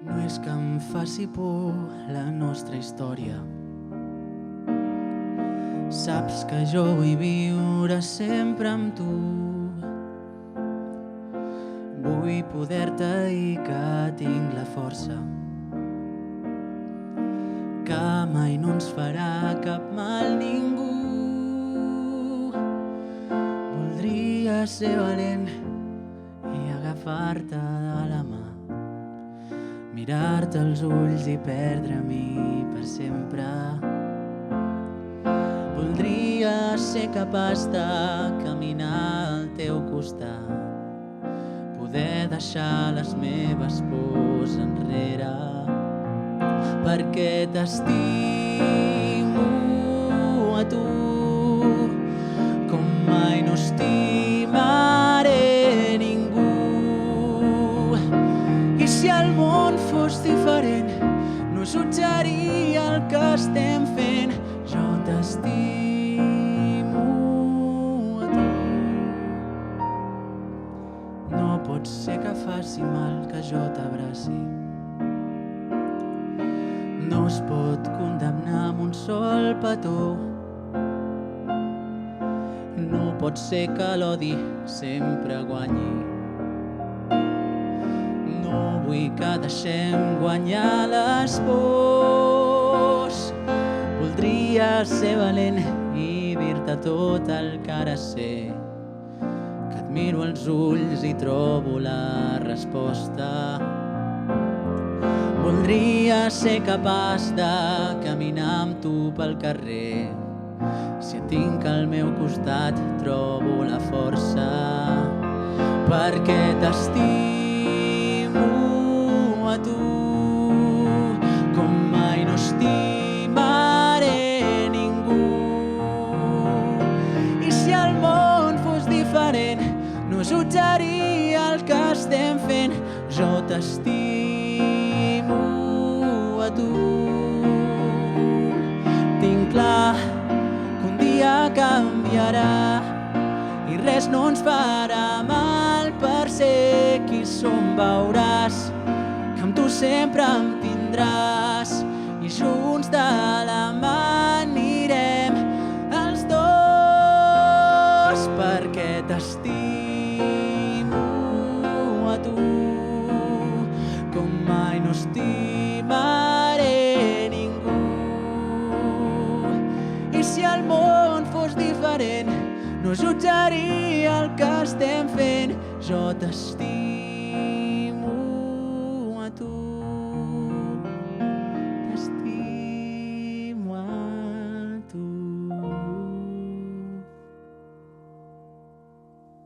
No és que em faci por la nostra història. Saps que jo vull viure sempre amb tu. Vull poder-te dir que tinc la força, que mai no ens farà cap mal ningú. Voldria ser valent i agafar-te de la mà, mirar-te als ulls i perdre-m'hi per sempre. Voldria ser capaç de caminar al teu costat, poder deixar les meves pors enrere, perquè t'estimo a tu com mai no estimaré ningú. I si el món fos diferent, no jutjaria el que estem fent. Jo t'estimo a tu. No pot ser que faci mal que jo t'abraci. No es pot condemnar amb un sol petó. No pot ser que l'odi sempre guanyi. No vull que deixem guanyar les pors. Voldria ser valent i dir-te tot el que ara sé, que et miro als ulls i trobo la resposta. Voldria ser capaç de caminar amb tu pel carrer. Si et tinc al meu costat trobo la força, perquè t'estimo a tu com mai no estimaré ningú. I si el món fos diferent, no jutjaria el que estem fent. Jo t'estimo a tu. Tinc clar que un dia canviarà i res no ens farà mal. Per ser qui som veuràs que amb tu sempre em tindràs, i junts de la mà anirem els dos, perquè t'estimo a tu com mai no estimaré ningú. I si el món fos diferent, no jutjaria el que estem fent. Jo t'estimo